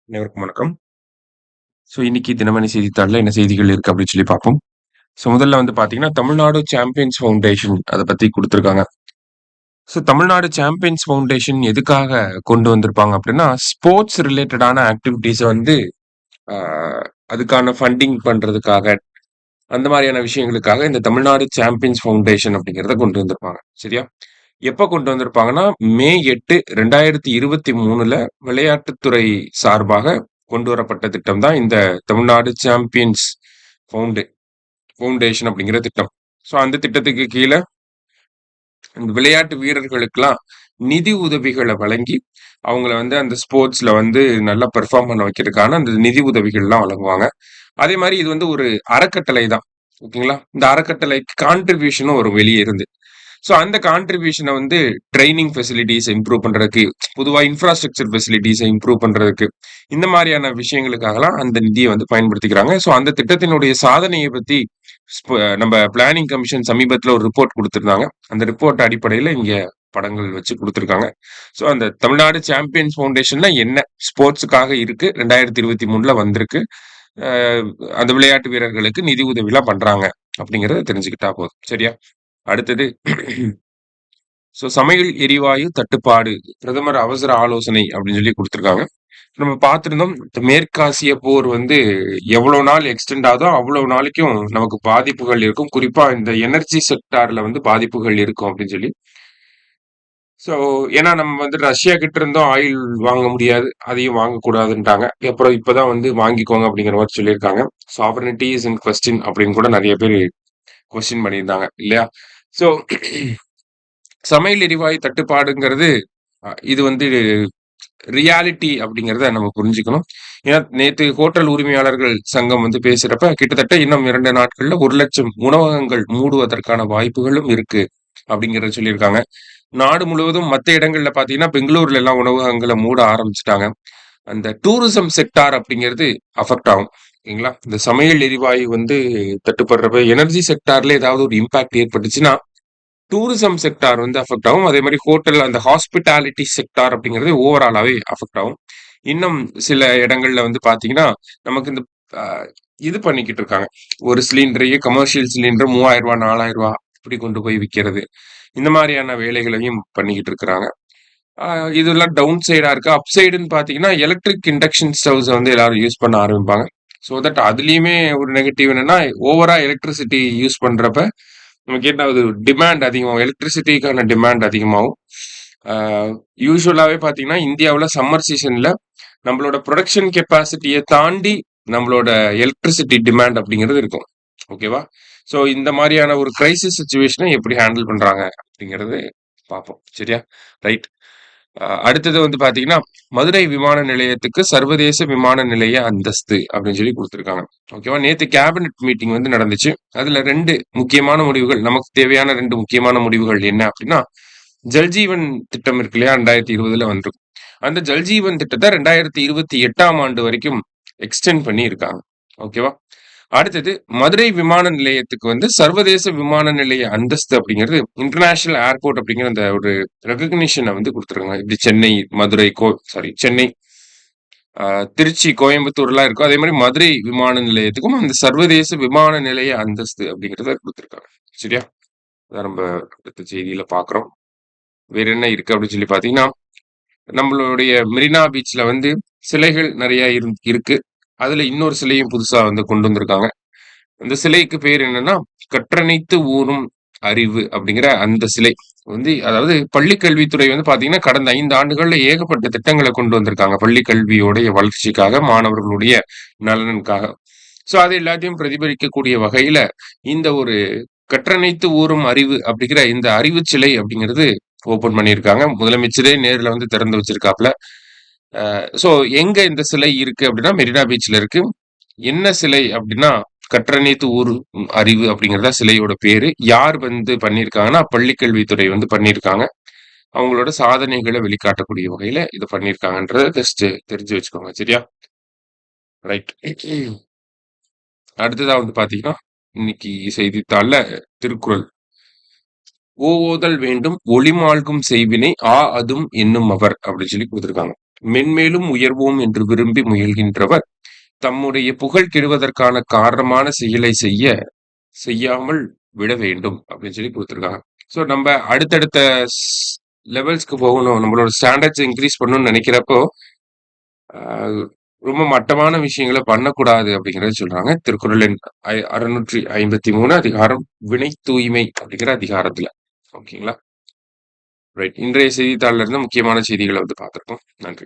அனைவருக்கும் வணக்கம். இன்னைக்கு தினமணி செய்தித்தாள்ல என்ன செய்திகள் இருக்கு அப்படின்னு சொல்லி பார்ப்போம். முதல்ல வந்து பார்த்தீங்கன்னா, தமிழ்நாடு சாம்பியன்ஸ் ஃபவுண்டேஷன் அத பத்தி குடுத்துருக்காங்க. தமிழ்நாடு சாம்பியன்ஸ் ஃபவுண்டேஷன் எதுக்காக கொண்டு வந்திருப்பாங்க அப்படின்னா, ஸ்போர்ட்ஸ் ரிலேட்டடான ஆக்டிவிட்டீஸ வந்து அ அதுக்கான ஃபண்டிங் பண்றதுக்காக, அந்த மாரியான விஷயங்களுக்காக இந்த தமிழ்நாடு சாம்பியன்ஸ் ஃபவுண்டேஷன் அப்படிங்கிறத கொண்டு வந்திருப்பாங்க. சரியா? எப்ப கொண்டு வந்திருப்பாங்கன்னா, மே 8, 2023ல விளையாட்டுத்துறை சார்பாக கொண்டு வரப்பட்ட திட்டம் தான் இந்த தமிழ்நாடு சாம்பியன்ஸ் ஃபவுண்டு ஃபவுண்டேஷன் அப்படிங்கிற திட்டம். அந்த திட்டத்துக்கு கீழ இந்த விளையாட்டு வீரர்களுக்கெல்லாம் நிதி உதவிகள வழங்கி, அவங்கள வந்து அந்த ஸ்போர்ட்ஸ்ல வந்து நல்லா பெர்ஃபார்ம் பண்ண வைக்கிறதுக்கான அந்த நிதி உதவிகள்லாம் வழங்குவாங்க. அதே மாரி இது வந்து ஒரு அறக்கட்டளை தான். ஓகேங்களா? இந்த அறக்கட்டளைக்கு கான்ட்ரிபியூஷனும் வரும் வெளிய இருந்து. அந்த கான்ட்ரிபியூஷன வந்து ட்ரெய்னிங் ஃபெசிலிட்டீஸ இம்ப்ரூவ் பண்றதுக்கு, பொதுவா இன்ஃப்ராஸ்ட்ரக்சர் ஃபெசிலிட்டீஸ இம்ப்ரூவ் பண்றதுக்கு, இந்த மாரியான விஷயங்களுக்காகலாம் அந்த நிதிய வந்து பயன்படுத்திக்கிறாங்க. அந்த திட்டத்தினுடைய சாதனைய பத்தி நம்ம பிளானிங் கமிஷன் சமீபத்தில ஒரு ரிப்போர்ட் குடுத்திருந்தாங்க. அந்த ரிப்போர்ட் அடிப்படையில இங்க படங்கள் வச்சு குடுத்திருக்காங்க. அந்த தமிழ்நாடு சாம்பியன்ஸ் ஃபவுண்டேஷன்ல என்ன ஸ்போர்ட்ஸ்‌க்காக இருக்கு. 2023ல வந்திருக்கு. அ அந்த விளையாட்டு வீரர்களுக்கு நிதி உதவிலாம் பண்றாங்க. அப்படிங்கிறத தெரிஞ்சுக்கிட்டா போதும். சரியா? அடுத்தது சமையல் எரிவாயு தட்டுப்பாடு. பிரதமர் அவசர ஆலோசனை அப்படின்னு சொல்லி குடுத்திருக்காங்க. நம்ம பார்த்திருந்தோம். மேற்காசிய போர் வந்து எவ்வளோ நாள் எக்ஸ்டெண்ட் ஆகுதோ, அவ்வளவு நாளைக்கும் நமக்கு பாதிப்புகள் இருக்கும். குறிப்பா இந்த எனர்ஜி செக்டார்ல வந்து பாதிப்புகள் இருக்கும் அப்படின்னு சொல்லி. ஸோ ஏன்னா நம்ம வந்து ரஷ்யா கிட்ட இருந்தும் ஆயில் வாங்க முடியாது. அதையும் வாங்கக்கூடாதுன்ட்டாங்க. அப்புறம் இப்பதான் வந்து வாங்கிக்கோங்க அப்படிங்கிற மாரி சொல்லியிருக்காங்க. சாவர்னிட்டி இஸ் இன் கொஸ்டின் அப்படின்னு கூட நெறைய பேரு கொஸ்டின் பண்ணியிருந்தாங்க இல்லையா? ஸோ சமையல் எரிவாயு தட்டுப்பாடுங்கிறது இது வந்து ரியாலிட்டி அப்படிங்கிறத நம்ம புரிஞ்சுக்கணும். ஏன்னா நேத்து ஹோட்டல் உரிமையாளர்கள் சங்கம் வந்து பேசுறப்ப கிட்டத்தட்ட இன்னும் 2 நாட்கள்ல 1,00,000 உணவகங்கள் மூடுவதற்கான வாய்ப்புகளும் இருக்கு அப்படிங்கிறத சொல்லியிருக்காங்க. நாடு முழுவதும் மத்த இடங்கள்ல பார்த்தீங்கன்னா, பெங்களூர்ல எல்லாம் உணவகங்கள மூட ஆரம்பிச்சுட்டாங்க. அந்த டூரிசம் செக்டார் அப்படிங்கிறது அஃபெக்ட் ஆகும். ஓகேங்களா? இந்த சமையல் எரிவாயு வந்து தட்டுப்படுறப்ப எனர்ஜி செக்டார்ல ஏதாவது ஒரு இம்பாக்ட் ஏற்பட்டுச்சுன்னா டூரிசம் செக்டார் வந்து அஃபெக்ட் ஆகும். அதே மாரி ஹோட்டல் அந்த ஹாஸ்பிட்டாலிட்டி செக்டார் அப்படிங்கிறது ஓவராலாவே அஃபெக்ட் ஆகும். இன்னும் சில இடங்கள்ல வந்து பார்த்தீங்கன்னா, நமக்கு இந்த அ இது பண்ணிக்கிட்டு இருக்காங்க. ஒரு சிலிண்டரையே கமர்ஷியல் சிலிண்டர் ரூ. 3000 ரூ. 4000 இப்படி கொண்டு போய் விக்கிறது. இந்த மாரியான வேலைகளையும் பண்ணிக்கிட்டு இருக்கிறாங்க. அ இதெல்லாம் டவுன் சைடா இருக்கு. அப் சைடுன்னு பார்த்தீங்கன்னா, எலக்ட்ரிக் இண்டக்ஷன் ஸ்டவ்ஸ வந்து எல்லாரும் யூஸ் பண்ண ஆரம்பிப்பாங்க. தட் அதிலயுமே ஒரு நெகட்டிவ் என்னன்னா, ஓவரா எலக்ட்ரிசிட்டி யூஸ் பண்றப்ப நமக்கு என்ன ஆகுது? டிமாண்ட் அதிகமாகும். எலக்ட்ரிசிட்டிக்கான டிமாண்ட் அதிகமாகும். ஆ யூசுவலாவே பார்த்தீங்கன்னா, இந்தியாவுல சம்மர் சீசன்ல நம்மளோட புரொடக்ஷன் கெப்பாசிட்டிய தாண்டி நம்மளோட எலக்ட்ரிசிட்டி டிமாண்ட் அப்படிங்கிறது இருக்கும். ஓகேவா? இந்த மாரியான ஒரு கிரைசிஸ் சிச்சுவேஷன எப்படி ஹேண்டில் பண்றாங்க அப்படிங்கிறது பார்ப்போம். சரியா? ரைட். அடுத்தது வந்து பார்த்தீங்கன்னா, மதுரை விமான நிலையத்துக்கு சர்வதேச விமான நிலைய அந்தஸ்து அப்படின்னு சொல்லி குடுத்துருக்காங்க. ஓகேவா? நேத்து கேபினட் மீட்டிங் வந்து நடந்துச்சு. அதுல 2 முக்கியமான முடிவுகள், நமக்கு தேவையான 2 முக்கியமான முடிவுகள் என்ன அப்படின்னா, ஜல்ஜீவன் திட்டம் இருக்கு இல்லையா? 2020ல வந்திருக்கும். அந்த ஜல்ஜீவன் திட்டத்த 2028ஆம் ஆண்டு வரைக்கும் எக்ஸ்டெண்ட் பண்ணி இருக்காங்க. ஓகேவா? அடுத்தது மதுரை விமான நிலையத்துக்கு வந்து சர்வதேச விமான நிலைய அந்தஸ்து அப்படிங்கிறது இன்டர்நேஷனல் ஏர்போர்ட் அப்படிங்கிற அந்த ஒரு ரெகக்னிஷன வந்து குடுத்துருக்காங்க. இப்படி சென்னை, மதுரை சென்னை, திருச்சி, கோயம்புத்தூர்லாம் இருக்கும். அதே மாரி மதுரை விமான நிலையத்துக்கும் அந்த சர்வதேச விமான நிலைய அந்தஸ்து அப்படிங்கிறத குடுத்துருக்காங்க. சரியா? அதான் நம்ம அடுத்த செய்தியில பார்க்குறோம். வேற என்ன இருக்கு அப்படின்னு சொல்லி பார்த்தீங்கன்னா, நம்மளுடைய மெரினா பீச்ல வந்து சிலைகள் நெறைய இருக்கு. அதுல இன்னொரு சிலையும் புதுசா வந்து கொண்டு வந்திருக்காங்க. அந்த சிலைக்கு பேர் என்னன்னா, "கற்றனைத்து ஊரும் அறிவு" அப்படிங்கிற அந்த சிலை. அதாவது பள்ளி கல்வித்துறை வந்து பார்த்தீங்கன்னா, கடந்த 5 ஆண்டுகள்ல ஏகப்பட்ட திட்டங்கள கொண்டு வந்திருக்காங்க. பள்ளி கல்வியோடைய வளர்ச்சிக்காக, மாணவர்களுடைய நலனுக்காக. அது எல்லாத்தையும் பிரதிபலிக்கக்கூடிய வகையில, இந்த ஒரு "கற்றனைத்து ஊரும் அறிவு" அப்படிங்கிற இந்த அறிவு சிலை அப்படிங்கிறது ஓப்பன் பண்ணியிருக்காங்க. முதலமைச்சரே நேர்ல வந்து திறந்து வச்சிருக்காப்ல. ஸோ எங்க இந்த சிலை இருக்கு அப்படின்னா, மெரினா பீச்ல இருக்கு. என்ன சிலை அப்படின்னா, "கற்றனைத்து ஊரும் அறிவு" அப்படிங்கிறது தான் சிலையோட பேரு. யார் வந்து பண்ணியிருக்காங்கன்னா, பள்ளிக்கல்வித்துறை வந்து பண்ணியிருக்காங்க. அவங்களோட சாதனைகள வெளிக்காட்டக்கூடிய வகையில இத பண்ணியிருக்காங்கன்றத ஜஸ்ட் தெரிஞ்சு வச்சுக்கோங்க. சரியா? ரைட். அடுத்ததா வந்து பார்த்தீங்கன்னா, இன்னைக்கு செய்தித்தாள்ல திருக்குறள். "ஓவுதல் வேண்டும் ஒளிமால்கும் செய்வினை அதும் எண்ணும் அவர்" அப்படின்னு சொல்லி குடுத்திருக்காங்க. மென்மேலும் உயர்வோம் என்று விரும்பி முயல்கின்றவர் தம்முடைய புகழ் கெடுவதற்கான காரணமான செயலை செய்யாமல் விட வேண்டும் அப்படின்னு சொல்லி கொடுத்துருக்காங்க. ஸோ நம்ம அடுத்தடுத்த லெவல்ஸ்க்கு போகணும், நம்மளோட ஸ்டாண்டர்ட்ஸ் இன்க்ரீஸ் பண்ணணும்னு நினைக்கிறப்போ ஆஹ், ரொம்ப மட்டமான விஷயங்களை பண்ணக்கூடாது அப்படிங்கறத சொல்றாங்க. திருக்குறள் எண் 653 அதிகாரம் வினை தூய்மை அப்படிங்கிற அதிகாரத்துல. ஓகேங்களா? ரைட். இன்றைய செய்தித்தாள்ல இருந்து முக்கியமான செய்திகளை வந்து பார்த்திருக்கோம். நன்றி.